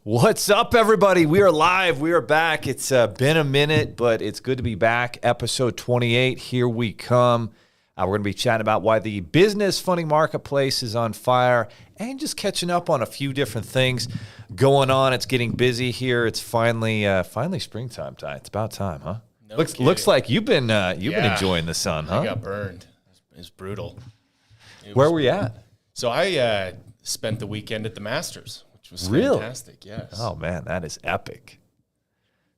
What's up, everybody? We are live. We are back. It's been a minute, but it's good to be back. Episode 28. Here we come. We're going to be chatting about why the business funding marketplace is on fire and just catching up on a few different things going on. It's getting busy here. It's finally springtime, Ty. It's about time, huh? Looks like you've been enjoying the sun, huh? I got burned. It was brutal. Where were you at? So I spent the weekend at the Masters, which was Really? fantastic. Yes. Oh, man, that is epic.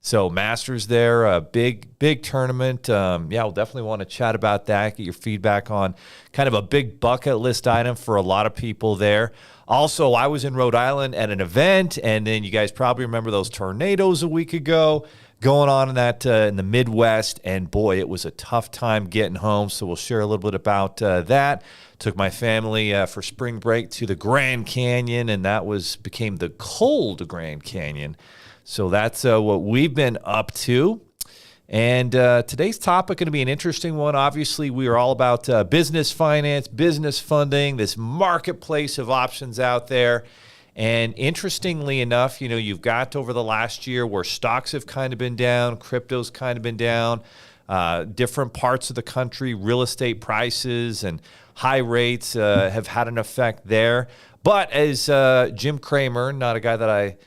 So Masters there, a big tournament. We'll definitely want to chat about that, get your feedback on kind of a big bucket list item for a lot of people there. Also, I was in Rhode Island at an event, and then you guys probably remember those tornadoes a week ago going on in the Midwest, and boy, it was a tough time getting home, so we'll share a little bit about that. Took my family for spring break to the Grand Canyon, and that became the cold Grand Canyon. So that's what we've been up to. And today's topic going to be an interesting one. Obviously, we are all about business finance, business funding, this marketplace of options out there. And interestingly enough, you've got over the last year where stocks have kind of been down, crypto's kind of been down, different parts of the country, real estate prices and high rates have had an effect there. But as Jim Cramer, not a guy that I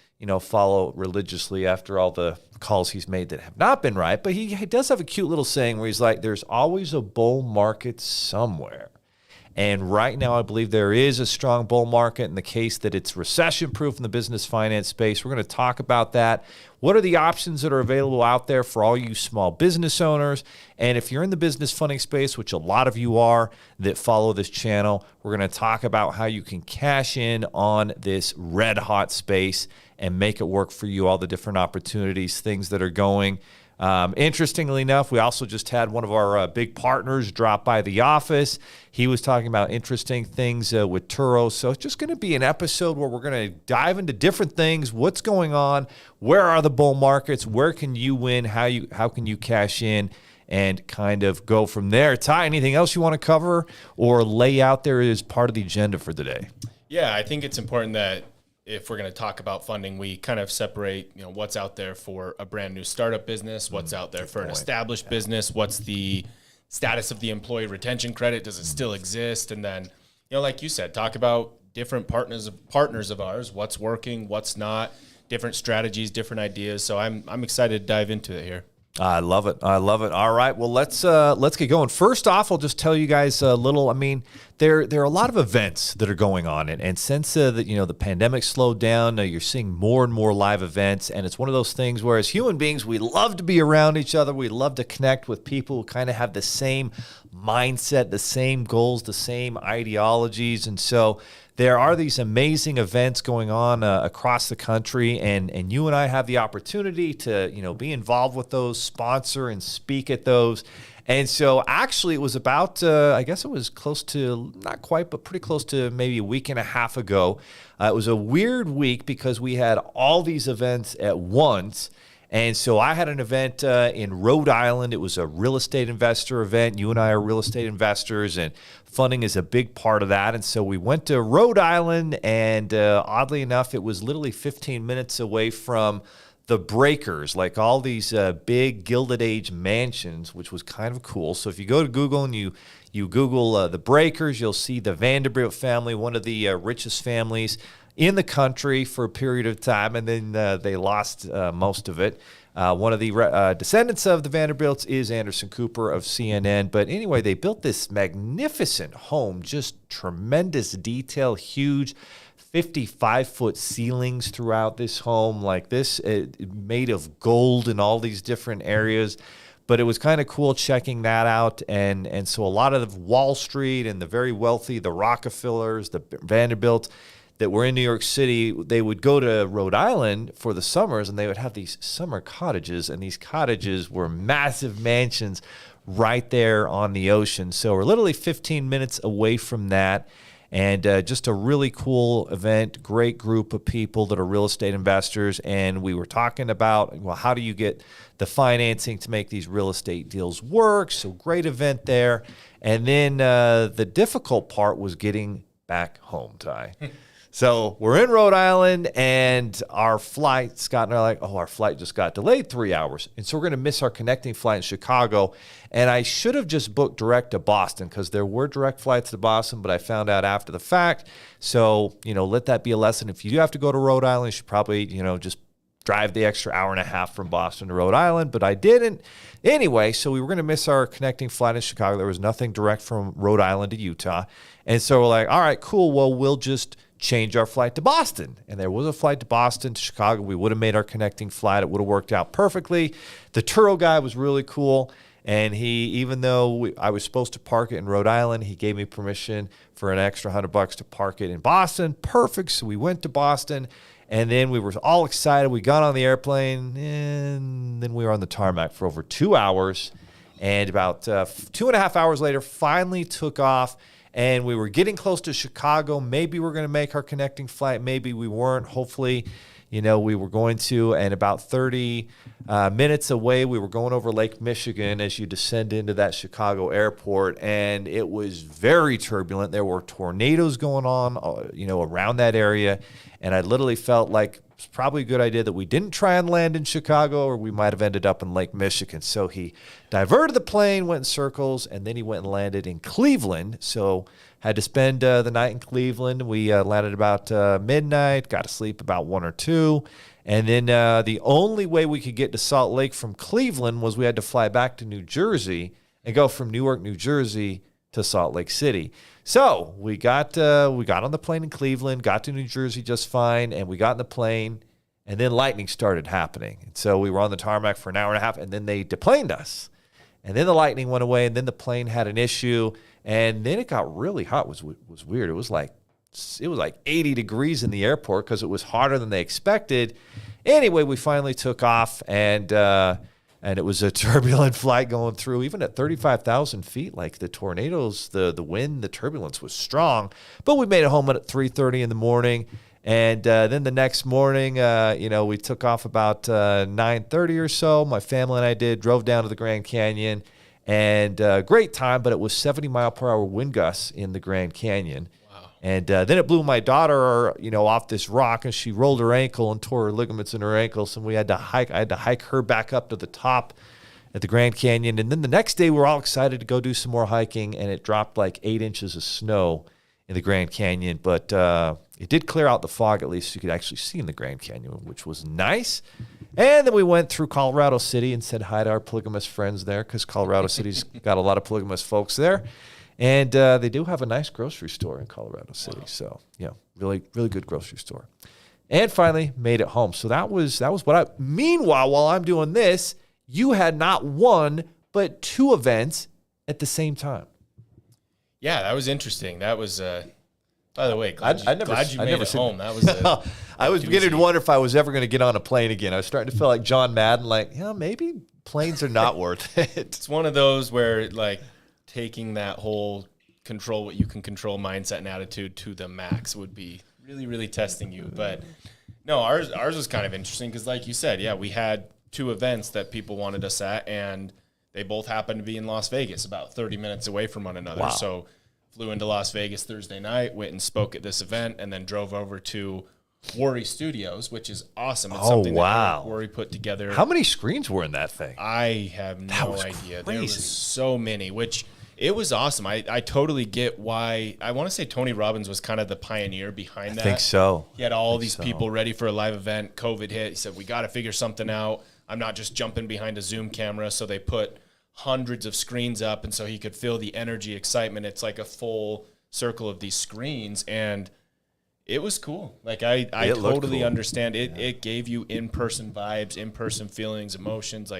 follow religiously after all the calls he's made that have not been right, but he does have a cute little saying where he's like, there's always a bull market somewhere. And right now, I believe there is a strong bull market in the case that it's recession-proof in the business finance space. We're going to talk about that. What are the options that are available out there for all you small business owners? And if you're in the business funding space, which a lot of you are that follow this channel, we're going to talk about how you can cash in on this red-hot space and make it work for you, all the different opportunities, things that are going. Interestingly enough, we also just had one of our big partners drop by the office. He was talking about interesting things with Turo. So it's just going to be an episode where we're going to dive into different things. What's going on? Where are the bull markets? Where can you win? How can you cash in? And kind of go from there. Ty, anything else you want to cover or lay out there as part of the agenda for the day? Yeah, I think it's important that if we're going to talk about funding, we kind of separate, what's out there for a brand new startup business, what's out there for an established business, what's the status of the employee retention credit, does it still exist? And then, like you said, talk about different partners of ours, what's working, what's not, different strategies, different ideas. So I'm excited to dive into it here. I love it. All right. Well, let's get going. First off, I'll just tell you guys a little. There are a lot of events that are going on, and since the pandemic slowed down, you're seeing more and more live events, and it's one of those things where as human beings, we love to be around each other. We love to connect with people who kind of have the same mindset, the same goals, the same ideologies, and so there are these amazing events going on across the country, and you and I have the opportunity to be involved with those, sponsor and speak at those. And so actually it was about, I guess it was close to, not quite, but pretty close to maybe a week and a half ago. It was a weird week because we had all these events at once. And so I had an event in Rhode Island. It was a real estate investor event. You and I are real estate investors, and funding is a big part of that. And so we went to Rhode Island, and oddly enough, it was literally 15 minutes away from the Breakers, like all these big Gilded Age mansions, which was kind of cool. So if you go to Google and you Google the Breakers, you'll see the Vanderbilt family, one of the richest families in the country for a period of time, and then they lost most of it. One of the descendants of the Vanderbilts is Anderson Cooper of CNN. But anyway, they built this magnificent home, just tremendous detail, huge 55-foot ceilings throughout this home, like this, made of gold in all these different areas. But it was kind of cool checking that out. And so a lot of Wall Street and the very wealthy, the Rockefellers, the Vanderbilts, that were in New York City, they would go to Rhode Island for the summers, and they would have these summer cottages, and these cottages were massive mansions right there on the ocean. So we're literally 15 minutes away from that, and just a really cool event, great group of people that are real estate investors, and we were talking about, well, how do you get the financing to make these real estate deals work? So great event there. And then the difficult part was getting back home, Ty. So we're in Rhode Island, and our flight, Scott and I are like, our flight just got delayed 3 hours. And so we're going to miss our connecting flight in Chicago. And I should have just booked direct to Boston because there were direct flights to Boston, but I found out after the fact. So, let that be a lesson. If you do have to go to Rhode Island, you should probably, just drive the extra hour and a half from Boston to Rhode Island, but I didn't. Anyway, so we were going to miss our connecting flight in Chicago. There was nothing direct from Rhode Island to Utah. And so we're like, all right, cool. Well, we'll just change our flight to Boston. And there was a flight to Boston to Chicago. We would have made our connecting flight. It would have worked out perfectly. The Turo guy was really cool. And he, even though I was supposed to park it in Rhode Island, he gave me permission for an extra $100 to park it in Boston. Perfect. So we went to Boston. And then we were all excited. We got on the airplane, and then we were on the tarmac for over 2 hours. And about 2.5 hours later, finally took off. And we were getting close to Chicago. Maybe we're going to make our connecting flight. Maybe we weren't. Hopefully, we were going to. And about 30 minutes away, we were going over Lake Michigan as you descend into that Chicago airport. And it was very turbulent. There were tornadoes going on, around that area. And I literally felt like it's probably a good idea that we didn't try and land in Chicago, or we might have ended up in Lake Michigan. So he diverted the plane, went in circles, and then he went and landed in Cleveland. So had to spend the night in Cleveland. We landed about midnight, got to sleep about 1 or 2. And then the only way we could get to Salt Lake from Cleveland was we had to fly back to New Jersey and go from Newark, New Jersey to Salt Lake City. So we got on the plane in Cleveland, got to New Jersey just fine, and we got in the plane, and then lightning started happening. And so we were on the tarmac for an hour and a half, and then they deplaned us. And then the lightning went away, and then the plane had an issue, and then it got really hot. It was weird. It was like 80 degrees in the airport because it was hotter than they expected. Anyway, we finally took off, and it was a turbulent flight going through, even at 35,000 feet. Like the tornadoes, the wind, the turbulence was strong. But we made it home at 3:30 in the morning. And then the next morning, we took off about 9:30 or so. My family and I drove down to the Grand Canyon. And great time, but it was 70-mile-per-hour wind gusts in the Grand Canyon. And then it blew my daughter, off this rock, and she rolled her ankle and tore her ligaments in her ankles. And I had to hike her back up to the top at the Grand Canyon. And then the next day, we were all excited to go do some more hiking, and it dropped like 8 inches of snow in the Grand Canyon. But it did clear out the fog, at least so you could actually see in the Grand Canyon, which was nice. And then we went through Colorado City and said hi to our polygamous friends there, because Colorado City's got a lot of polygamous folks there. And they do have a nice grocery store in Colorado City. Wow. So, really, really good grocery store. And finally made it home. So that was what meanwhile, while I'm doing this, you had not one, but 2 events at the same time. Yeah, that was interesting. That was, by the way, glad you made it home. That was I was beginning to wonder if I was ever going to get on a plane again. I was starting to feel like John Madden, maybe planes are not worth it. It's one of those where, taking that whole control what you can control mindset and attitude to the max would be really, really testing you. But no, ours was kind of interesting because, like you said, we had 2 events that people wanted us at, and they both happened to be in Las Vegas, about 30 minutes away from one another. Wow. So flew into Las Vegas Thursday night, went and spoke at this event, and then drove over to Worry Studios, which is awesome. It's something that Worry put together. How many screens were in that thing? I have no idea. Crazy. There was so many, which it was awesome. I totally get why. I want to say Tony Robbins was kind of the pioneer behind that. I think so. He had all these people ready for a live event. COVID hit. He said, we got to figure something out. I'm not just jumping behind a Zoom camera. So they put hundreds of screens up, and so he could feel the energy, excitement. It's like a full circle of these screens, and it was cool. I totally cool. Understand. It gave you in-person vibes, in-person feelings, emotions.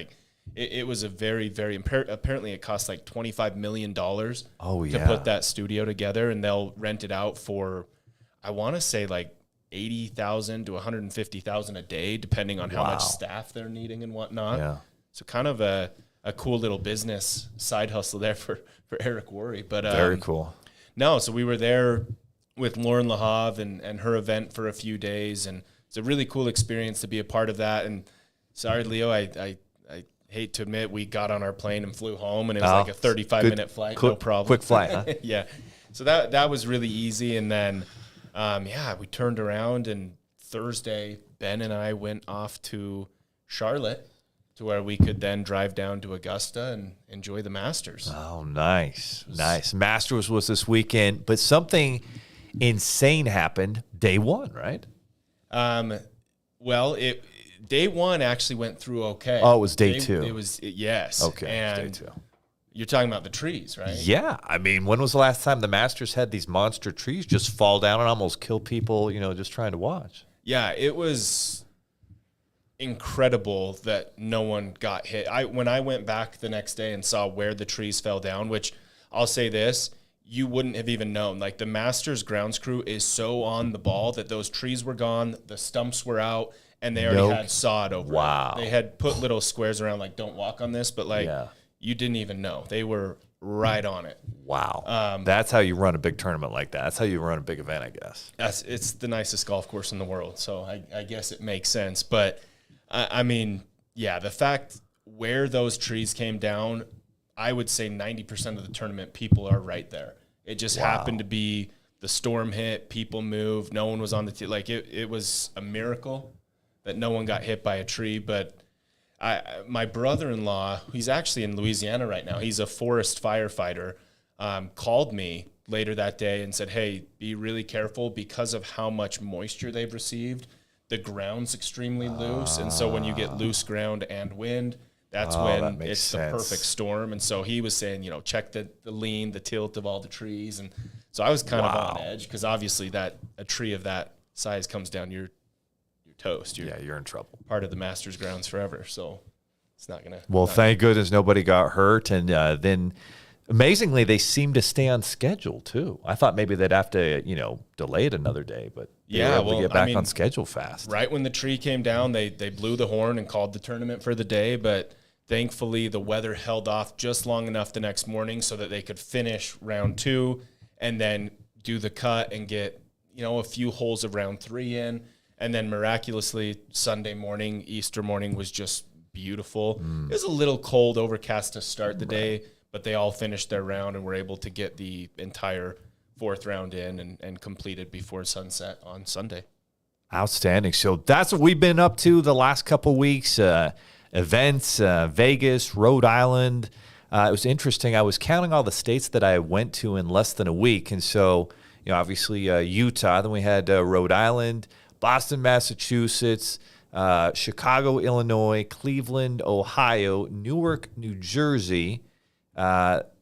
It was a very, very, apparently it cost like $25 million to put that studio together, and they'll rent it out for, I want to say like $80,000 to $150,000 a day, depending on how much staff they're needing and whatnot. Yeah. So kind of a cool little business side hustle there for Eric Worre. But very cool. No, so we were there with Lauren LaHave and her event for a few days, and it's a really cool experience to be a part of that. And sorry, Leo, I hate to admit we got on our plane and flew home, and it was like a 35-minute flight, no problem. Quick flight, huh? Yeah. So that was really easy. And then, we turned around, and Thursday, Ben and I went off to Charlotte to where we could then drive down to Augusta and enjoy the Masters. Oh, nice. Masters was this weekend, but something insane happened day one, right? Day one actually went through okay. Oh, it was day two. It was, yes. Okay, and day two. You're talking about the trees, right? Yeah. I mean, when was the last time the Masters had these monster trees just fall down and almost kill people, just trying to watch? Yeah, it was incredible that no one got hit. When I went back the next day and saw where the trees fell down, which I'll say this, you wouldn't have even known. Like, the Masters grounds crew is so on the ball that those trees were gone, the stumps were out, and they already had sod over it. They had put little squares around, like, don't walk on this, but you didn't even know. They were right on it. Wow. That's how you run a big tournament like that. That's how you run a big event, I guess. It's the nicest golf course in the world, so I guess it makes sense. But, the fact where those trees came down, I would say 90% of the tournament people are right there. It just happened to be the storm hit, people moved, no one was on the tee. Like, it was a miracle that no one got hit by a tree. But my brother-in-law, he's actually in Louisiana right now, he's a forest firefighter, called me later that day and said, hey, be really careful because of how much moisture they've received. The ground's extremely loose, and so when you get loose ground and wind, that's when it's the perfect storm. And so he was saying, check the lean, the tilt of all the trees. And so I was kind of on edge because obviously a tree of that size comes down, you're toast. You're in trouble. Part of the Masters grounds forever, so it's not going to. Well, thank goodness nobody got hurt. And then amazingly, they seem to stay on schedule, too. I thought maybe they'd have to, delay it another day, but they were able to get back on schedule fast. Right when the tree came down, they blew the horn and called the tournament for the day, but thankfully the weather held off just long enough the next morning so that they could finish round 2 and then do the cut and get, a few holes of round 3 in. And then miraculously, Sunday morning, Easter morning was just beautiful. It was a little cold, overcast to start the day, but they all finished their round and were able to get the entire 4th round in and completed before sunset on Sunday. Outstanding. So that's what we've been up to the last couple weeks. Events, Vegas, Rhode Island. It was interesting. I was counting all the states that I went to in less than a week. And so, obviously Utah, then we had Rhode Island, Boston, Massachusetts, Chicago, Illinois, Cleveland, Ohio, Newark, New Jersey,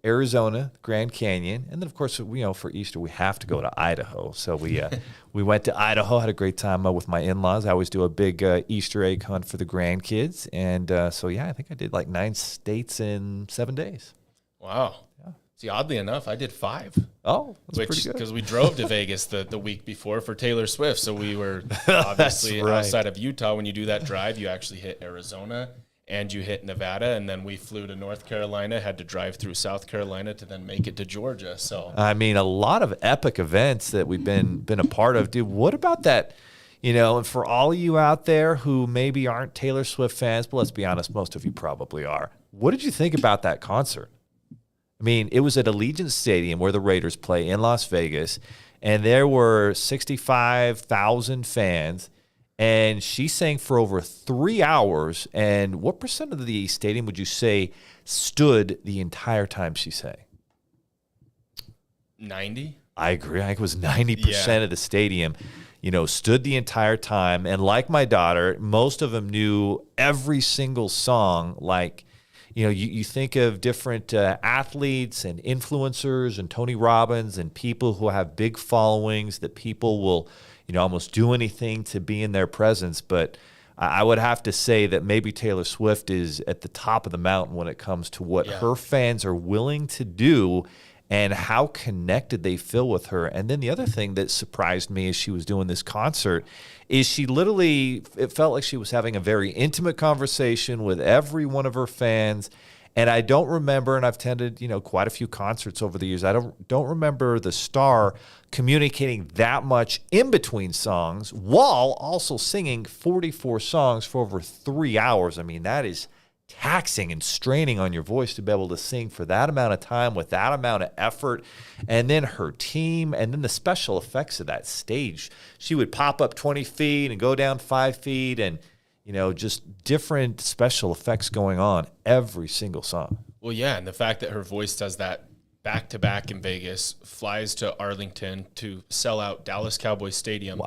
Arizona, Grand Canyon, and then of course, for Easter we have to go to Idaho. So we went to Idaho, had a great time with my in-laws. I always do a big Easter egg hunt for the grandkids, and I think I did like 9 states in 7 days. Wow. Yeah. See, oddly enough, I did 5. Oh, that's pretty good. Because we drove to Vegas the week before for Taylor Swift, so we were obviously outside of Utah. When you do that drive, you actually hit Arizona and you hit Nevada, and then we flew to North Carolina, had to drive through South Carolina to then make it to Georgia. So I mean, a lot of epic events that we've been a part of. Dude, what about that? And for all of you out there who maybe aren't Taylor Swift fans, but let's be honest, most of you probably are. What did you think about that concert? I mean, it was at Allegiant Stadium where the Raiders play in Las Vegas, and there were 65,000 fans. And she sang for over 3 hours. And what percent of the stadium would you say stood the entire time she sang? 90? I agree. I think it was 90% of the stadium, stood the entire time. And like my daughter, most of them knew every single song. Like, you think of different athletes and influencers and Tony Robbins and people who have big followings that people will almost do anything to be in their presence. But I would have to say that maybe Taylor Swift is at the top of the mountain when it comes to what her fans are willing to do and how connected they feel with her. And then the other thing that surprised me as she was doing this concert is she literally, it felt like she was having a very intimate conversation with every one of her fans. And I don't remember, and I've attended, quite a few concerts over the years, I don't remember the star communicating that much in between songs while also singing 44 songs for over 3 hours. I mean, that is taxing and straining on your voice to be able to sing for that amount of time with that amount of effort. And then her team, and then the special effects of that stage. She would pop up 20 feet and go down 5 feet, and just different special effects going on every single song. Well, yeah, and the fact that her voice does that back-to-back in Vegas, flies to Arlington to sell out Dallas Cowboys Stadium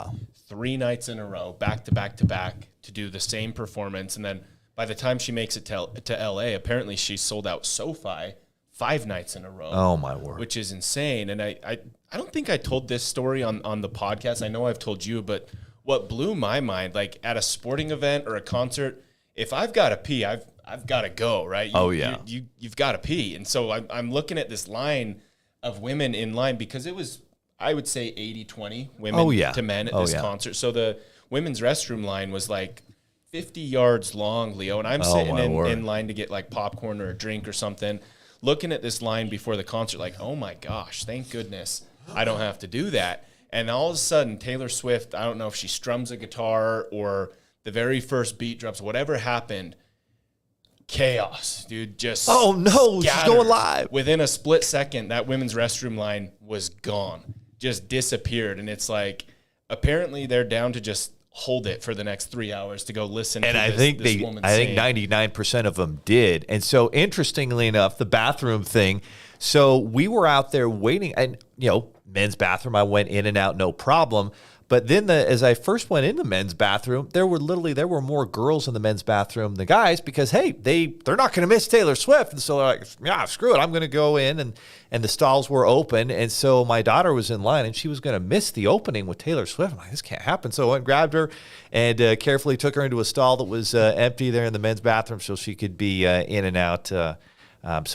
3 nights in a row, back-to-back to do the same performance. And then by the time she makes it to L.A., apparently she sold out SoFi 5 nights in a row. Oh, my word. Which is insane. And I don't think I told this story on the podcast. I know I've told you, but what blew my mind, like at a sporting event or a concert, if I've got to pee, I've got to go, right? You've got to pee. And so I'm looking at this line of women in line because it was, I would say, 80-20 women to men at this concert. So the women's restroom line was like 50 yards long, Leo, and I'm sitting in line to get like popcorn or a drink or something, looking at this line before the concert like, oh my gosh, thank goodness I don't have to do that. And all of a sudden, Taylor Swift, I don't know if she strums a guitar or the very first beat drops, whatever happened, chaos, dude, just oh no, she's going live. Within a split second, that women's restroom line was gone, just disappeared. And it's like, apparently they're down to just hold it for the next 3 hours to go listen to this woman sing. I think 99% of them did. And so interestingly enough, the bathroom thing, so we were out there waiting, and men's bathroom, I went in and out, no problem. But then as I first went in the men's bathroom, there were more girls in the men's bathroom than guys because, hey, they're not going to miss Taylor Swift. And so they're like, yeah, screw it. I'm going to go in. And the stalls were open. And so my daughter was in line and she was going to miss the opening with Taylor Swift. I'm like, this can't happen. So I went and grabbed her and carefully took her into a stall that was empty there in the men's bathroom so she could be in and out. So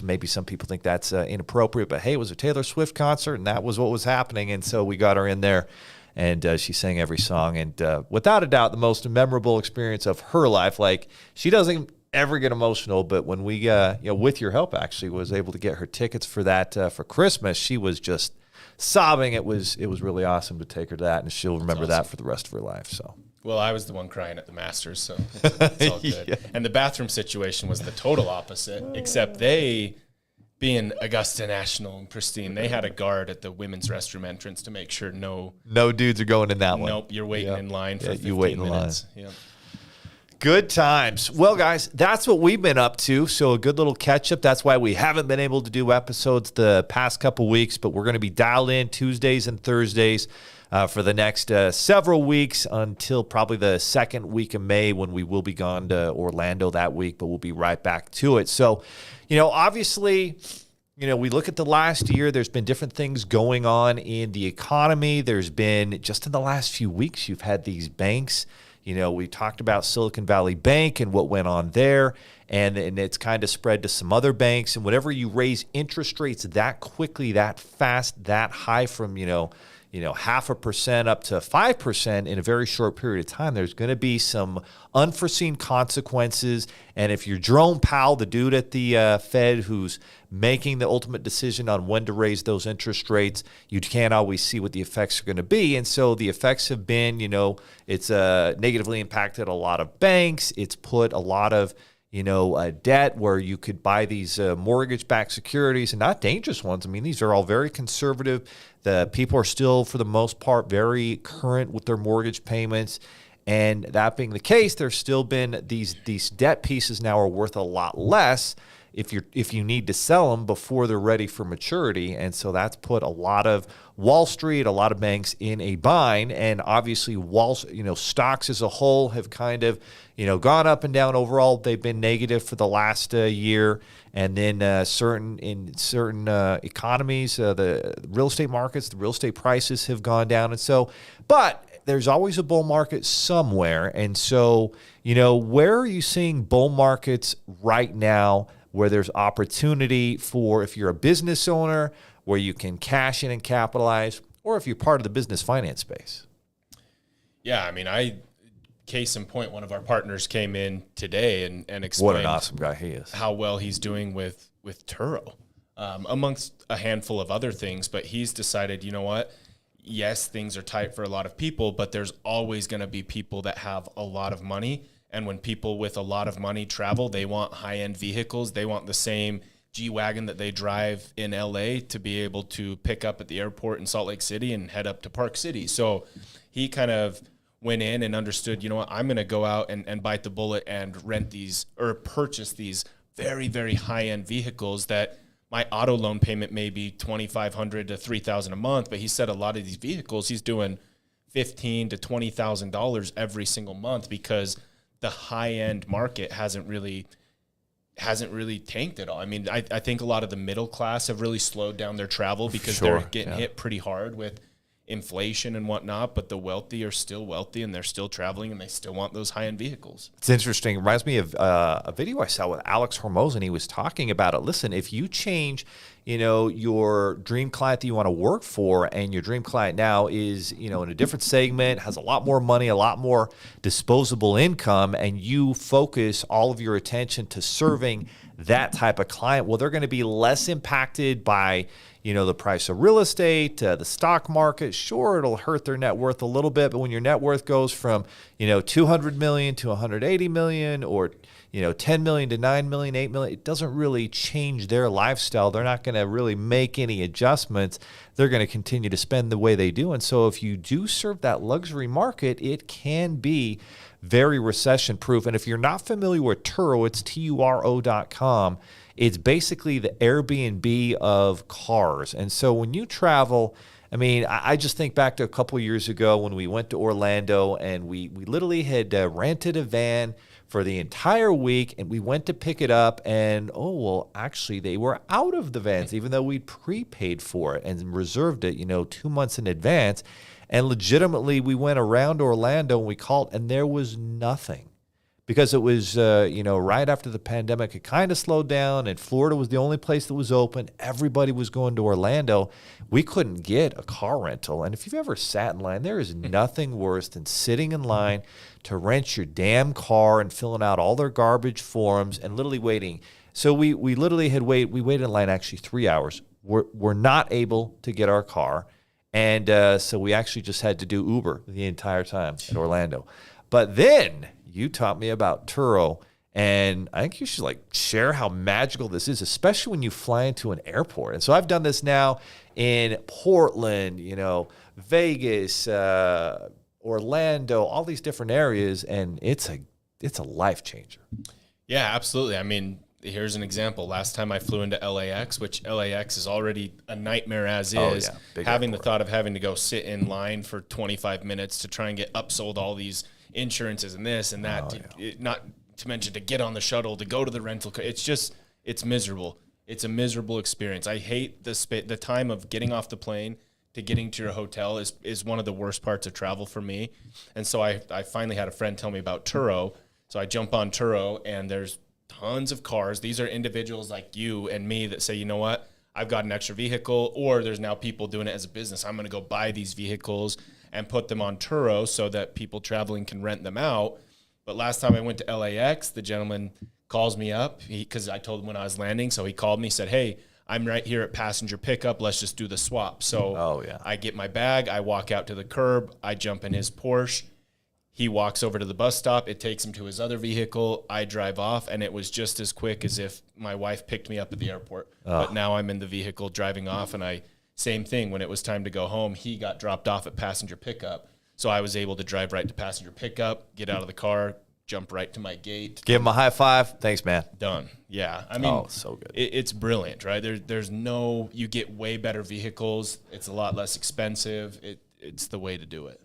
maybe some people think that's inappropriate. But, hey, it was a Taylor Swift concert and that was what was happening. And so we got her in there. And she sang every song. And without a doubt, the most memorable experience of her life. Like, she doesn't ever get emotional, but when we, with your help, actually, was able to get her tickets for that for Christmas, she was just sobbing. It was really awesome to take her to that, and she'll remember that for the rest of her life. So. Well, I was the one crying at the Masters, so it's all good. Yeah. And the bathroom situation was the total opposite, except they, being Augusta National and pristine, they had a guard at the women's restroom entrance to make sure no dudes are going in that one. Nope, you're waiting in line for 15 minutes. Yep. Good times. Well, guys, that's what we've been up to. So a good little catch up. That's why we haven't been able to do episodes the past couple weeks, but we're going to be dialed in Tuesdays and Thursdays for the next several weeks until probably the second week of May when we will be gone to Orlando that week, but we'll be right back to it. So, obviously, we look at the last year, there's been different things going on in the economy. There's been, just in the last few weeks, you've had these banks. We talked about Silicon Valley Bank and what went on there, and it's kind of spread to some other banks. And whenever you raise interest rates that quickly, that fast, that high from, 0.5% up to 5% in a very short period of time, there's going to be some unforeseen consequences. And if you're Jerome Powell, the dude at the Fed who's making the ultimate decision on when to raise those interest rates, you can't always see what the effects are going to be. And so the effects have been, it's negatively impacted a lot of banks. It's put a lot of debt where you could buy these mortgage-backed securities, and not dangerous ones. I mean, these are all very conservative. The people are still, for the most part, very current with their mortgage payments. And that being the case, there's still been these debt pieces now are worth a lot less if you need to sell them before they're ready for maturity. And so that's put a lot of Wall Street, a lot of banks in a bind. And obviously stocks as a whole have kind of, gone up and down. Overall, they've been negative for the last year. And then certain economies, the real estate markets, the real estate prices have gone down. And so, but there's always a bull market somewhere. And so, where are you seeing bull markets right now where there's opportunity for, if you're a business owner, where you can cash in and capitalize, or if you're part of the business finance space? Yeah, I mean, case in point, one of our partners came in today and explained what an awesome guy he is, how well he's doing with Turo, amongst a handful of other things. But he's decided, you know what? Yes, things are tight for a lot of people, but there's always going to be people that have a lot of money And when people with a lot of money travel, they want high-end vehicles. They want the same G-Wagon that they drive in LA to be able to pick up at the airport in Salt Lake City and head up to Park City. So he kind of went in and understood, you know what, I'm going to go out and bite the bullet and rent these or purchase these very, very high-end vehicles that my auto loan payment may be $2,500 to $3,000 a month. But he said a lot of these vehicles, he's doing $15,000 to $20,000 every single month because the high-end market hasn't really tanked at all. I mean, I think a lot of the middle class have really slowed down their travel because they're getting hit pretty hard with inflation and whatnot, but the wealthy are still wealthy and they're still traveling and they still want those high-end vehicles. It's interesting. It reminds me of a video I saw with Alex Hormoz, and he was talking about it. Listen, if you change, your dream client that you want to work for, and your dream client now is, in a different segment, has a lot more money, a lot more disposable income, and you focus all of your attention to serving that type of client, well, they're going to be less impacted by the price of real estate, the stock market. Sure, it'll hurt their net worth a little bit, but when your net worth goes from, $200 million to $180 million, or, $10 million to $9 million, $8 million, it doesn't really change their lifestyle. They're not going to really make any adjustments. They're going to continue to spend the way they do. And so if you do serve that luxury market, it can be very recession proof. And if you're not familiar with Turo, it's Turo.com. It's basically the Airbnb of cars. And so when you travel, I mean, I just think back to a couple of years ago when we went to Orlando, and we literally had rented a van for the entire week, and we went to pick it up, and actually they were out of the vans, even though we'd prepaid for it and reserved it, 2 months in advance. And legitimately, we went around Orlando and we called, and there was nothing. Because it was, right after the pandemic, it kind of slowed down, and Florida was the only place that was open. Everybody was going to Orlando. We couldn't get a car rental. And if you've ever sat in line, there is nothing worse than sitting in line to rent your damn car and filling out all their garbage forms and literally waiting. So we literally we waited in line actually 3 hours. We're not able to get our car. And so we actually just had to do Uber the entire time in Orlando. But then you taught me about Turo, and I think you should share how magical this is, especially when you fly into an airport. And so I've done this now in Portland, Vegas, Orlando, all these different areas, and it's a life changer. Yeah, absolutely. I mean, here's an example. Last time I flew into LAX, which LAX is already a nightmare as is, having the thought of having to go sit in line for 25 minutes to try and get upsold all these insurances and this and that, not to mention to get on the shuttle, to go to the rental car. It's miserable. It's a miserable experience. I hate the time of getting off the plane to getting to your hotel is one of the worst parts of travel for me. And so I finally had a friend tell me about Turo. So I jump on Turo, and there's tons of cars. These are individuals like you and me that say, you know what, I've got an extra vehicle, or there's now people doing it as a business. I'm going to go buy these vehicles and put them on Turo so that people traveling can rent them out. But last time I went to LAX, the gentleman calls me up because I told him when I was landing. So he called me, said, hey, I'm right here at passenger pickup. Let's just do the swap. So I get my bag. I walk out to the curb. I jump in his Porsche. He walks over to the bus stop. It takes him to his other vehicle. I drive off, and it was just as quick as if my wife picked me up at the airport. But now I'm in the vehicle driving off, and same thing. When it was time to go home, he got dropped off at passenger pickup. So I was able to drive right to passenger pickup, get out of the car, jump right to my gate. Give him a high five. Thanks, man. Done. Yeah. I mean, so good. It's brilliant, right? You get way better vehicles. It's a lot less expensive. It's the way to do it.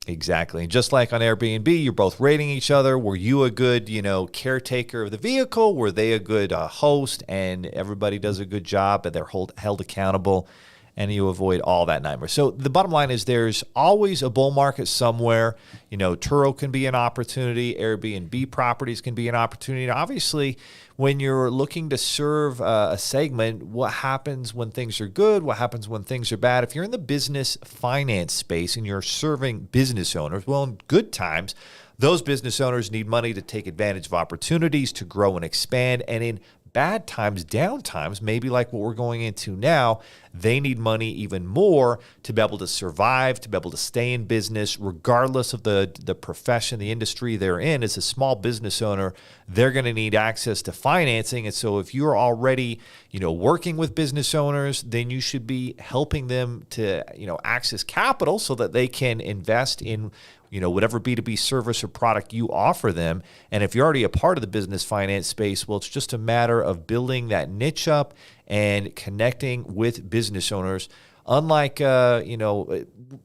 Exactly. And just like on Airbnb, you're both rating each other. Were you a good, caretaker of the vehicle? Were they a good host? And everybody does a good job, and they're held accountable, and you avoid all that nightmare. So the bottom line is there's always a bull market somewhere. Turo can be an opportunity. Airbnb properties can be an opportunity. And obviously, when you're looking to serve a segment, what happens when things are good? What happens when things are bad? If you're in the business finance space and you're serving business owners, well, in good times, those business owners need money to take advantage of opportunities to grow and expand. And in bad times, down times, maybe like what we're going into now, they need money even more to be able to survive, to be able to stay in business, regardless of the profession, the industry they're in. As a small business owner, they're going to need access to financing. And so if you're already, working with business owners, then you should be helping them to, access capital so that they can invest in whatever B2B service or product you offer them. And if you're already a part of the business finance space, well, it's just a matter of building that niche up and connecting with business owners. Unlike,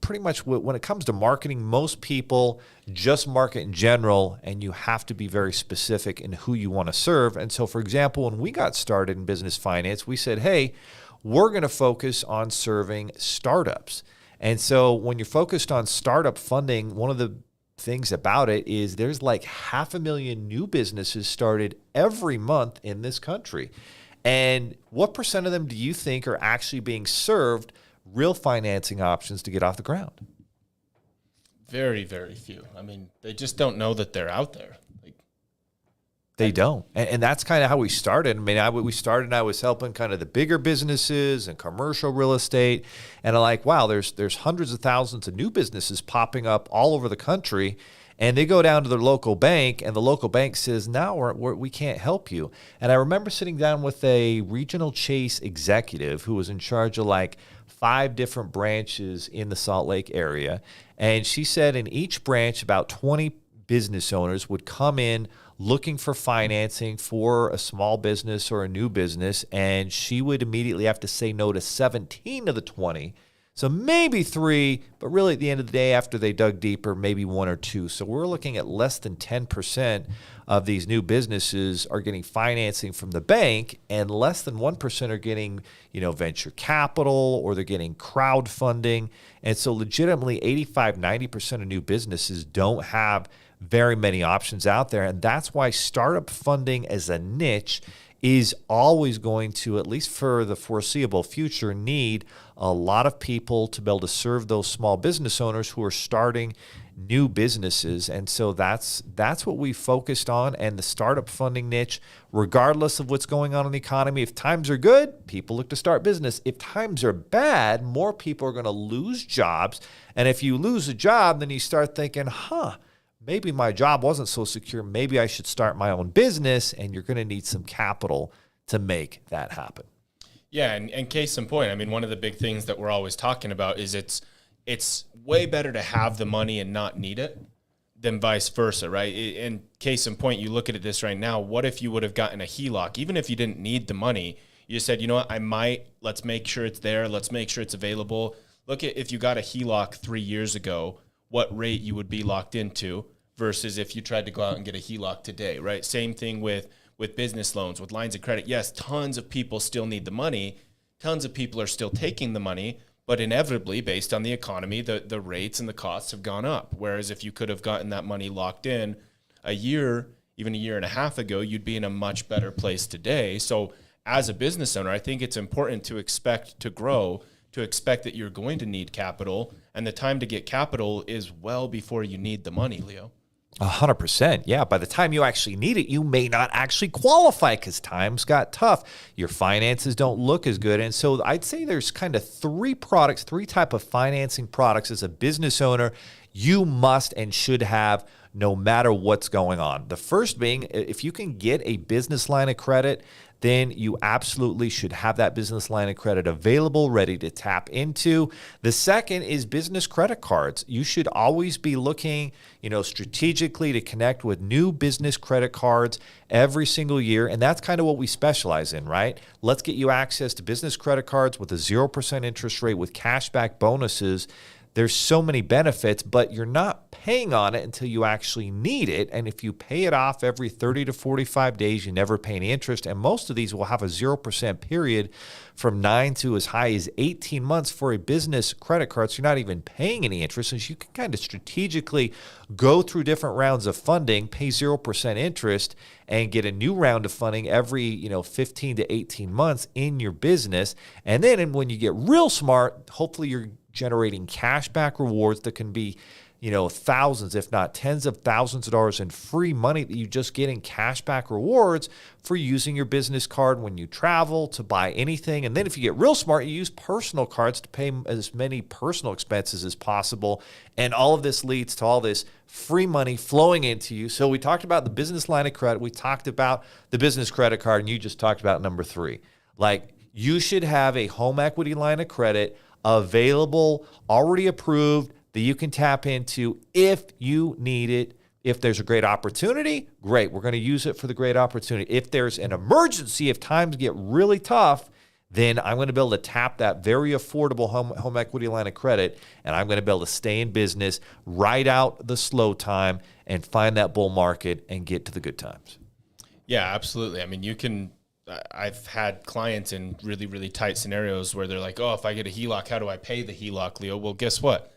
pretty much when it comes to marketing, most people just market in general, and you have to be very specific in who you want to serve. And so, for example, when we got started in business finance, we said, hey, we're going to focus on serving startups. And so when you're focused on startup funding, one of the things about it is there's like 500,000 new businesses started every month in this country. And what percent of them do you think are actually being served real financing options to get off the ground? Very, very few. I mean, they just don't know that they're out there. They don't. And that's kind of how we started. I mean, we started and I was helping kind of the bigger businesses and commercial real estate. And I'm like, wow, there's hundreds of thousands of new businesses popping up all over the country. And they go down to their local bank, and the local bank says, no, we can't help you. And I remember sitting down with a regional Chase executive who was in charge of like 5 different branches in the Salt Lake area. And she said in each branch, about 20 business owners would come in looking for financing for a small business or a new business, and she would immediately have to say no to 17 of the 20. So maybe 3, but really at the end of the day, after they dug deeper, maybe 1 or 2. So we're looking at less than 10% of these new businesses are getting financing from the bank, and less than 1% are getting, venture capital, or they're getting crowdfunding. And so legitimately 85-90% of new businesses don't have very many options out there. And that's why startup funding as a niche is always going to, at least for the foreseeable future, need a lot of people to be able to serve those small business owners who are starting new businesses. And so that's what we focused on. And the startup funding niche, regardless of what's going on in the economy, if times are good, people look to start business. If times are bad, more people are going to lose jobs. And if you lose a job, then you start thinking, maybe my job wasn't so secure. Maybe I should start my own business, and you're going to need some capital to make that happen. Yeah, and case in point, I mean, one of the big things that we're always talking about is it's way better to have the money and not need it than vice versa, right? And case in point, you look at this right now, what if you would have gotten a HELOC? Even if you didn't need the money, you said, you know what, let's make sure it's there, let's make sure it's available. Look at if you got a HELOC 3 years ago, what rate you would be locked into versus if you tried to go out and get a HELOC today, right? Same thing with business loans, with lines of credit. Yes, tons of people still need the money. Tons of people are still taking the money, but inevitably, based on the economy, the rates and the costs have gone up. Whereas if you could have gotten that money locked in a year, even a year and a half ago, you'd be in a much better place today. So as a business owner, I think it's important to expect to grow, to expect that you're going to need capital, and the time to get capital is well before you need the money, Leo. 100%. Yeah. By the time you actually need it, you may not actually qualify because times got tough. Your finances don't look as good. And so I'd say there's kind of 3 type of financing products as a business owner you must and should have no matter what's going on. The first being, if you can get a business line of credit, then you absolutely should have that business line of credit available, ready to tap into. The second is business credit cards. You should always be looking, strategically to connect with new business credit cards every single year. And that's kind of what we specialize in, right? Let's get you access to business credit cards with a 0% interest rate with cashback bonuses. There's so many benefits, but you're not paying on it until you actually need it. And if you pay it off every 30 to 45 days, you never pay any interest. And most of these will have a 0% period from 9 to as high as 18 months for a business credit card. So you're not even paying any interest. So you can kind of strategically go through different rounds of funding, pay 0% interest, and get a new round of funding every 15 to 18 months in your business. And then when you get real smart, hopefully you're generating cashback rewards that can be thousands, if not tens of thousands of dollars in free money that you just get in cashback rewards for using your business card when you travel to buy anything. And then if you get real smart, you use personal cards to pay as many personal expenses as possible. And all of this leads to all this free money flowing into you. So we talked about the business line of credit. We talked about the business credit card, and you just talked about number 3. Like, you should have a home equity line of credit available, already approved, that you can tap into if you need it. If there's a great opportunity, great. We're going to use it for the great opportunity. If there's an emergency, if times get really tough, then I'm going to be able to tap that very affordable home equity line of credit, and I'm going to be able to stay in business, ride out the slow time, and find that bull market and get to the good times. Yeah, absolutely. I mean, I've had clients in really, really tight scenarios where they're like, oh, if I get a HELOC, how do I pay the HELOC, Leo? Well, guess what?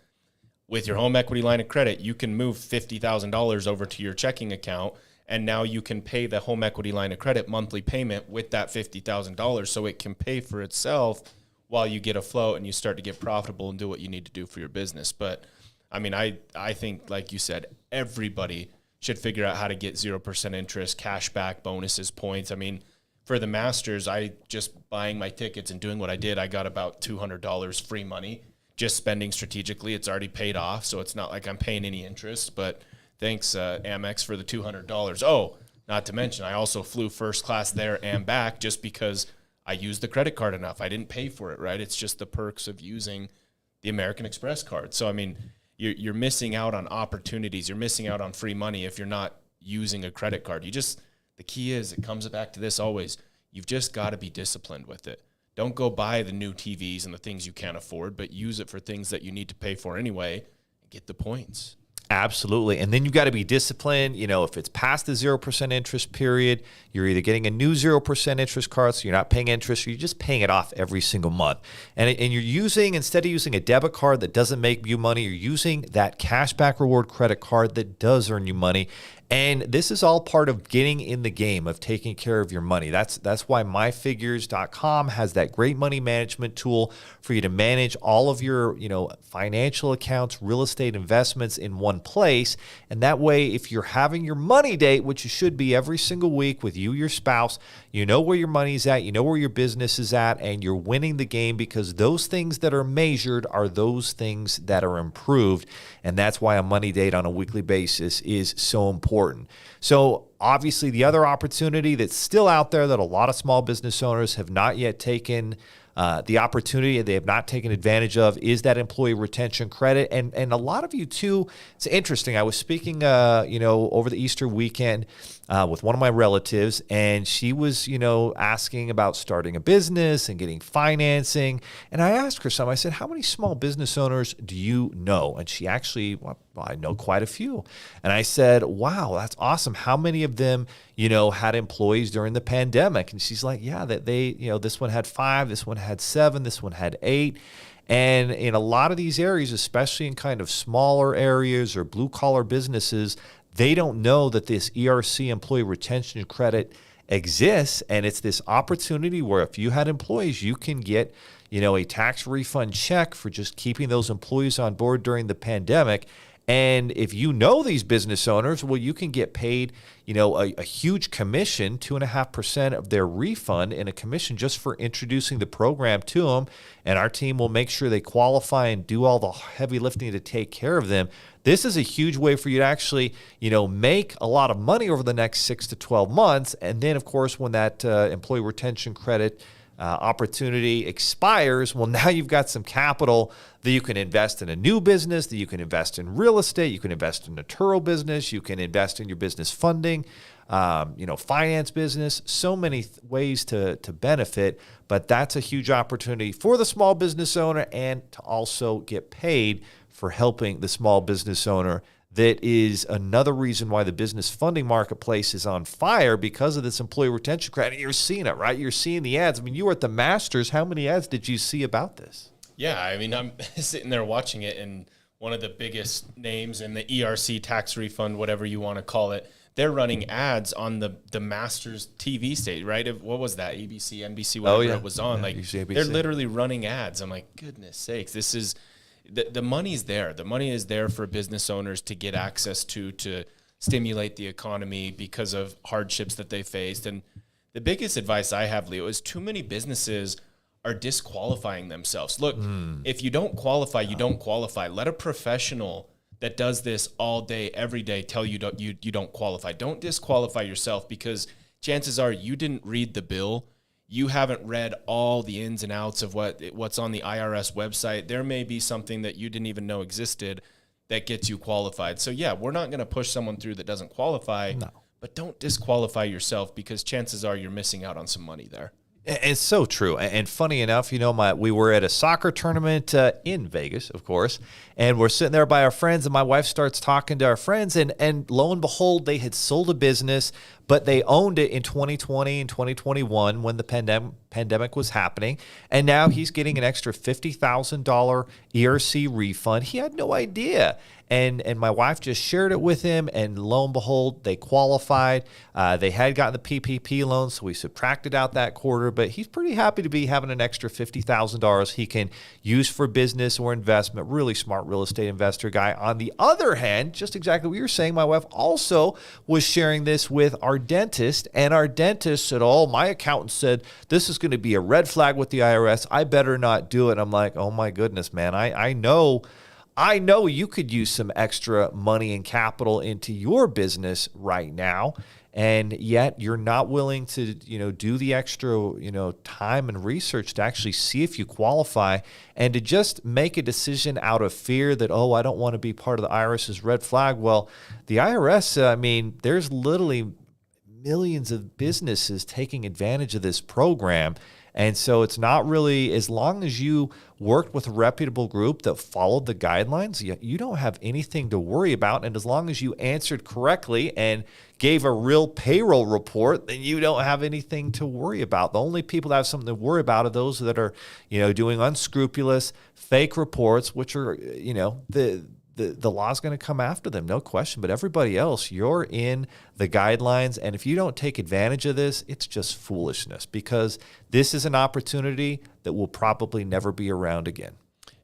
With your home equity line of credit, you can move $50,000 over to your checking account, and now you can pay the home equity line of credit monthly payment with that $50,000, so it can pay for itself while you get afloat and you start to get profitable and do what you need to do for your business. But I mean, I think, like you said, everybody should figure out how to get 0% interest, cash back, bonuses, points. I mean, for the Masters, I just buying my tickets and doing what I did, I got about $200 free money. Just spending strategically. It's already paid off, so it's not like I'm paying any interest. But thanks, Amex, for the $200. Oh, not to mention, I also flew first class there and back just because I used the credit card enough. I didn't pay for it, right? It's just the perks of using the American Express card. So, I mean, you're missing out on opportunities. You're missing out on free money if you're not using a credit card. The key is, it comes back to this always, you've just got to be disciplined with it. Don't go buy the new TVs and the things you can't afford, but use it for things that you need to pay for anyway and get the points. Absolutely. And then you got to be disciplined. If it's past the 0% interest period, you're either getting a new 0% interest card, so you're not paying interest, or you're just paying it off every single month. And you're instead of using a debit card that doesn't make you money, you're using that cashback reward credit card that does earn you money. And this is all part of getting in the game of taking care of your money. That's why myfigures.com has that great money management tool for you to manage all of your, financial accounts, real estate investments in one place. And that way, if you're having your money date, which you should be every single week with you, your spouse, you know where your money's at, you know where your business is at, and you're winning the game, because those things that are measured are those things that are improved. And that's why a money date on a weekly basis is so important. So obviously, the other opportunity that's still out there that a lot of small business owners have not yet taken the opportunity, they have not taken advantage of, is that employee retention credit. And a lot of you too, it's interesting. I was speaking, over the Easter weekend with one of my relatives, and she was, asking about starting a business and getting financing. And I asked her I said, how many small business owners do you know? And she actually, I know quite a few. And I said, wow, that's awesome. How many of them, had employees during the pandemic? And she's like, yeah, that they, this one had 5, this one had 7, this one had 8. And in a lot of these areas, especially in kind of smaller areas or blue collar businesses, they don't know that this ERC, employee retention credit, exists. And it's this opportunity where if you had employees, you can get, a tax refund check for just keeping those employees on board during the pandemic. And if you know these business owners, well, you can get paid, a huge commission, 2.5% of their refund in a commission just for introducing the program to them. And our team will make sure they qualify and do all the heavy lifting to take care of them. This is a huge way for you to actually, make a lot of money over the next 6 to 12 months. And then, of course, when that employee retention credit opportunity expires, well, now you've got some capital that you can invest in a new business, that you can invest in real estate, you can invest in a Turo business, you can invest in your business funding, finance business, so many ways to benefit. But that's a huge opportunity for the small business owner, and to also get paid for helping the small business owner. That is another reason why the business funding marketplace is on fire, because of this employee retention credit. You're seeing it, right? You're seeing the ads. I mean, you were at the Masters. How many ads did you see about this? Yeah, I mean, I'm sitting there watching it, and one of the biggest names in the ERC tax refund, whatever you want to call it, they're running ads on the Masters TV stage, right? What was that? ABC, NBC, whatever it was on. Yeah, like, they're literally running ads. I'm like, goodness sakes, this is the money's there. The money is there for business owners to get access to stimulate the economy because of hardships that they faced. And the biggest advice I have, Leo, is too many businesses are disqualifying themselves. Look, if you don't qualify, you don't qualify. Let a professional that does this all day, every day, tell you you don't qualify. Don't disqualify yourself, because chances are you didn't read the bill. You haven't read all the ins and outs of what's on the IRS website. There may be something that you didn't even know existed that gets you qualified. So yeah, we're not going to push someone through that doesn't qualify, but don't disqualify yourself, because chances are you're missing out on some money there. It's so true. And funny enough, we were at a soccer tournament in Vegas, of course, and we're sitting there by our friends, and my wife starts talking to our friends, and lo and behold, they had sold a business, but they owned it in 2020 and 2021 when the pandemic was happening, and now he's getting an extra $50,000 ERC refund. He had no idea. And my wife just shared it with him, and lo and behold, they qualified. They had gotten the PPP loan, so we subtracted out that quarter, but he's pretty happy to be having an extra $50,000 he can use for business or investment. Really smart real estate investor guy. On the other hand, just exactly what you're saying, my wife also was sharing this with our dentist, and our dentist said, oh, my accountant said this is going to be a red flag with the IRS. I better not do it. I'm like, oh my goodness, man, I know you could use some extra money and capital into your business right now, and yet you're not willing to, do the extra, time and research to actually see if you qualify, and to just make a decision out of fear that, oh, I don't want to be part of the IRS's red flag. Well, the IRS, there's literally millions of businesses taking advantage of this program. And so it's not really, as long as you worked with a reputable group that followed the guidelines, you don't have anything to worry about. And as long as you answered correctly and gave a real payroll report, then you don't have anything to worry about. The only people that have something to worry about are those that are, doing unscrupulous, fake reports, which are, the law's going to come after them, no question. But everybody else, you're in the guidelines. And if you don't take advantage of this, it's just foolishness, because this is an opportunity that will probably never be around again.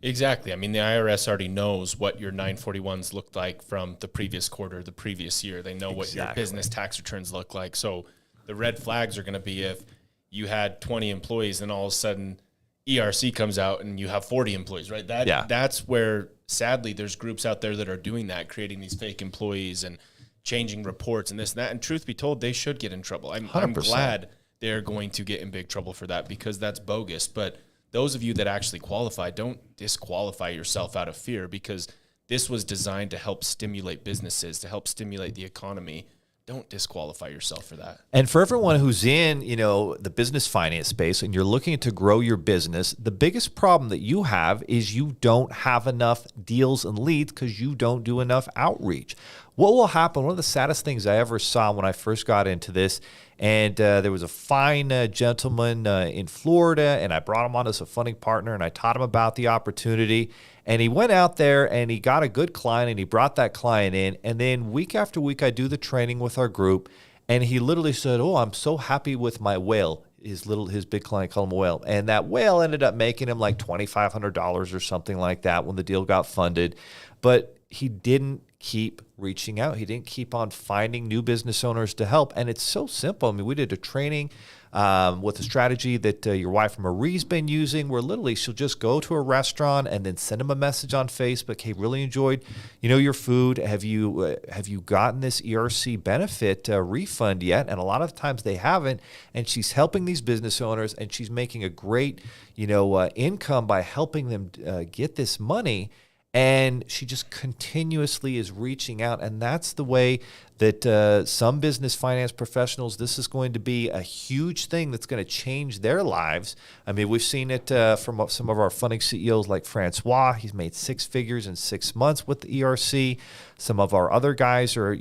Exactly. The IRS already knows what your 941s looked like from the previous quarter, the previous year. They know what your business tax returns look like. So the red flags are going to be if you had 20 employees and all of a sudden ERC comes out and you have 40 employees, right? That's where, sadly, there's groups out there that are doing that, creating these fake employees and changing reports and this and that. And truth be told, they should get in trouble. I'm glad they're going to get in big trouble for that, because that's bogus. But those of you that actually qualify, don't disqualify yourself out of fear, because this was designed to help stimulate businesses, to help stimulate the economy. Don't disqualify yourself for that. And for everyone who's in, the business finance space and you're looking to grow your business, the biggest problem that you have is you don't have enough deals and leads because you don't do enough outreach. What will happen? One of the saddest things I ever saw when I first got into this, and there was a fine gentleman in Florida, and I brought him on as a funding partner, and I taught him about the opportunity. And he went out there and he got a good client, and he brought that client in. And then week after week, I do the training with our group. And he literally said, oh, I'm so happy with my whale. His big client called him a whale. And that whale ended up making him like $2,500 or something like that when the deal got funded. But he didn't keep reaching out. He didn't keep on finding new business owners to help. And it's so simple. We did a training with a strategy that your wife Marie's been using, where literally she'll just go to a restaurant and then send them a message on Facebook. Hey, really enjoyed, your food. Have you gotten this ERC benefit refund yet? And a lot of times they haven't. And she's helping these business owners, and she's making a great, income by helping them get this money. And she just continuously is reaching out. And that's the way that some business finance professionals, this is going to be a huge thing that's going to change their lives. We've seen it from some of our funding CEOs like Francois. He's made 6 figures in 6 months with the ERC. Some of our other guys are,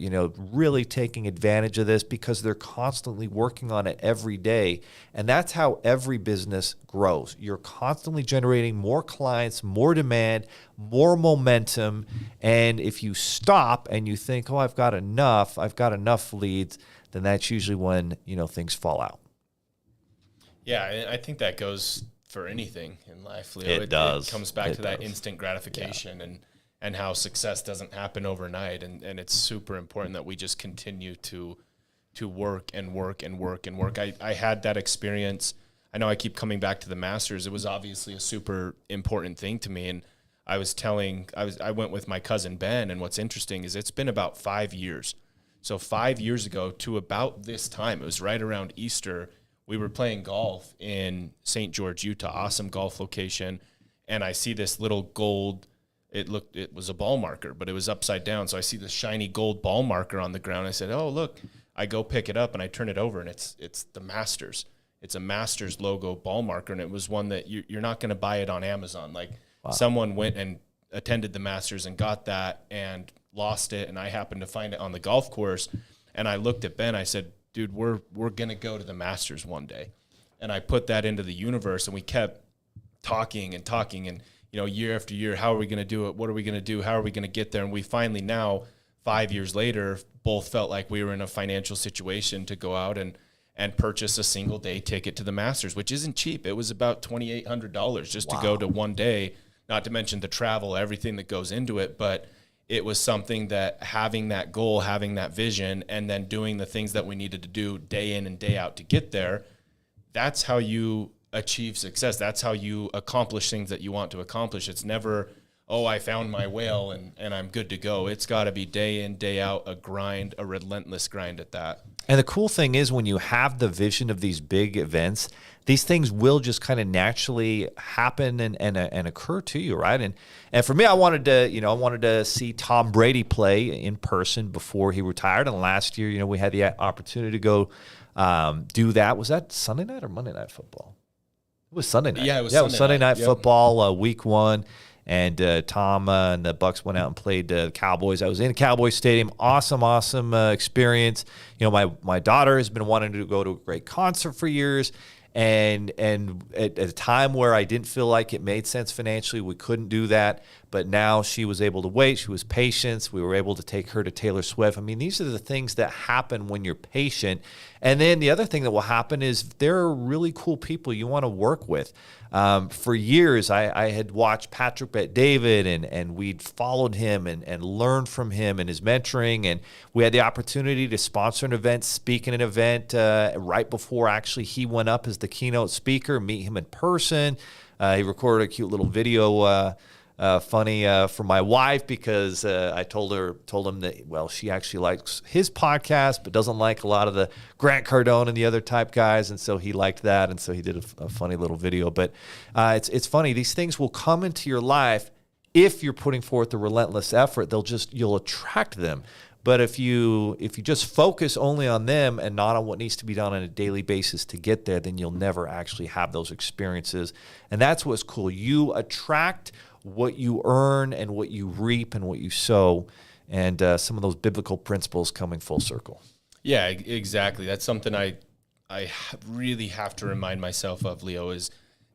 really taking advantage of this because they're constantly working on it every day. And that's how every business grows. You're constantly generating more clients, more demand, more momentum. And if you stop and you think, oh, I've got enough leads, then that's usually when, things fall out. Yeah, I think that goes for anything in life, Leo. It does. It comes back to that does. instant gratification and how success doesn't happen overnight. And it's super important that we just continue to work and work and work and work. I had that experience. I know I keep coming back to the Masters. It was obviously a super important thing to me. And I went with my cousin Ben, and what's interesting is it's been about 5 years. So 5 years ago to about this time, it was right around Easter, we were playing golf in St. George, Utah, awesome golf location. And I see this little gold, it was a ball marker, but it was upside down. So I see this shiny gold ball marker on the ground. I said, oh, look, I go pick it up and I turn it over, and it's the Masters. It's a Masters logo ball marker. And it was one that you're not going to buy it on Amazon. Like, wow. Someone went and attended the Masters and got that and lost it. And I happened to find it on the golf course. And I looked at Ben, I said, dude, we're going to go to the Masters one day. And I put that into the universe, and we kept talking and talking. And, year after year, how are we going to do it? What are we going to do? How are we going to get there? And we finally now, 5 years later, both felt like we were in a financial situation to go out and purchase a single day ticket to the Masters, which isn't cheap. It was about $2,800 just to go to one day, not to mention the travel, everything that goes into it. But it was something that having that goal, having that vision, and then doing the things that we needed to do day in and day out to get there, that's how you achieve success. That's how you accomplish things that you want to accomplish. It's never, oh, I found my whale and I'm good to go. It's got to be day in, day out, a grind, a relentless grind at that. And the cool thing is when you have the vision of these big events, these things will just kind of naturally happen and occur to you, right? And for me, I wanted to see Tom Brady play in person before he retired. And last year, we had the opportunity to go do that. Was that Sunday night or Monday Night Football? It was Sunday night. Yeah, it was Sunday night yep. football, week one. And Tom and the Bucs went out and played the Cowboys. I was in Cowboys Stadium. Awesome experience. My daughter has been wanting to go to a great concert for years. And at a time where I didn't feel like it made sense financially, we couldn't do that. But now she was able to wait. She was patient. We were able to take her to Taylor Swift. I mean, these are the things that happen when you're patient. And then the other thing that will happen is there are really cool people you want to work with. For years, I had watched Patrick Bet-David, and we'd followed him and learned from him and his mentoring. And we had the opportunity to sponsor an event, speak in an event right before actually he went up as the keynote speaker, meet him in person. He recorded a cute little video funny for my wife because I told him that, well, she actually likes his podcast but doesn't like a lot of the Grant Cardone and the other type guys, and so he liked that, and so he did a funny little video. But it's funny, these things will come into your life if you're putting forth the relentless effort. You'll attract them. But if you just focus only on them and not on what needs to be done on a daily basis to get there, then you'll never actually have those experiences. And that's what's cool. You attract what you earn and what you reap and what you sow, and some of those biblical principles coming full circle. Yeah, exactly. That's something I really have to remind myself of, Leo, is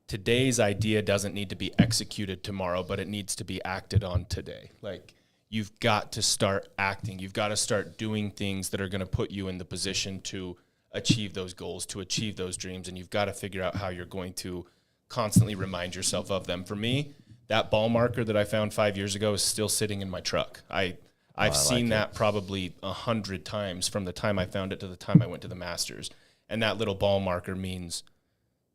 today's idea doesn't need to be executed tomorrow, but it needs to be acted on today. Like, you've got to start acting. You've got to start doing things that are going to put you in the position to achieve those goals, to achieve those dreams, and you've got to figure out how you're going to constantly remind yourself of them. For me, that ball marker that I found 5 years ago is still sitting in my truck. I've seen that probably 100 times from the time I found it to the time I went to the Masters. And that little ball marker means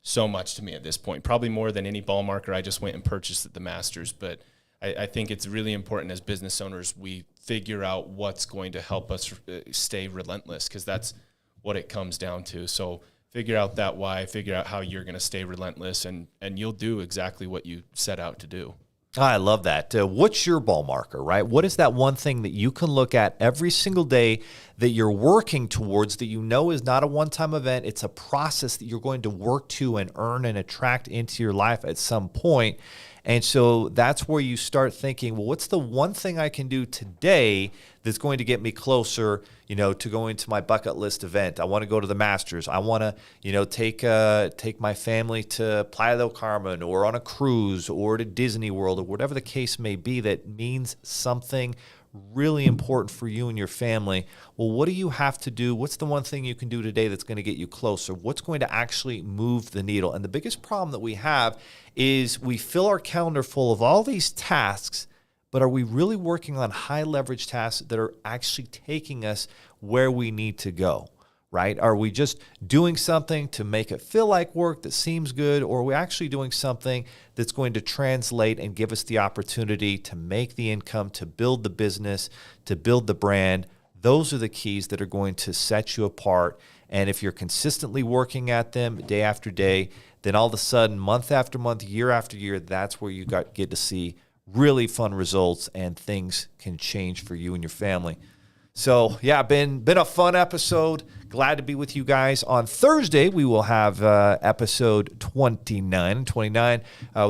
so much to me at this point, probably more than any ball marker I just went and purchased at the Masters. But I think it's really important as business owners, we figure out what's going to help us stay relentless, because that's what it comes down to. So figure out that why, figure out how you're going to stay relentless, and you'll do exactly what you set out to do. I love that. What's your ball marker, right? What is that one thing that you can look at every single day that you're working towards that you know is not a one-time event? It's a process that you're going to work to and earn and attract into your life at some point. And so that's where you start thinking, well, what's the one thing I can do today that's going to get me closer, to going to my bucket list event? I want to go to the Masters. I want to, take my family to Playa del Carmen or on a cruise or to Disney World or whatever the case may be that means something really important for you and your family. Well, what do you have to do? What's the one thing you can do today that's going to get you closer? What's going to actually move the needle? And the biggest problem that we have is we fill our calendar full of all these tasks, but are we really working on high leverage tasks that are actually taking us where we need to go? Right? Are we just doing something to make it feel like work that seems good, or are we actually doing something that's going to translate and give us the opportunity to make the income, to build the business, to build the brand? Those are the keys that are going to set you apart. And if you're consistently working at them day after day, then all of a sudden, month after month, year after year, that's where you get to see really fun results, and things can change for you and your family. So, yeah, been a fun episode. Glad to be with you guys. On Thursday, we will have episode 29. The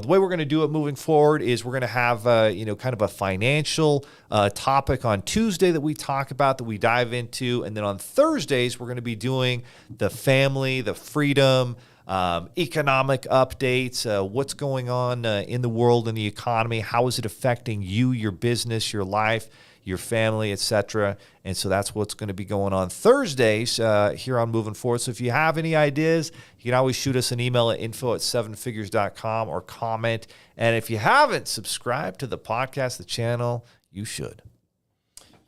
way we're going to do it moving forward is we're going to have, kind of a financial topic on Tuesday that we talk about, that we dive into. And then on Thursdays, we're going to be doing the family, the freedom, economic updates, what's going on in the world and the economy. How is it affecting you, your business, your life, your family, etc. And so that's what's going to be going on Thursdays here on Moving Forward. So if you have any ideas, you can always shoot us an email at info@sevenfigures.com or comment. And if you haven't subscribed to the podcast, the channel, you should.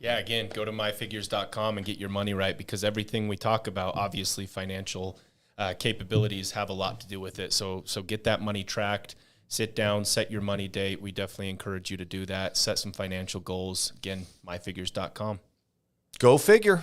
Yeah, again, go to myfigures.com and get your money right, because everything we talk about, obviously financial capabilities have a lot to do with it. So get that money tracked. Sit down, set your money date. We definitely encourage you to do that. Set some financial goals. Again, myfigures.com. Go figure.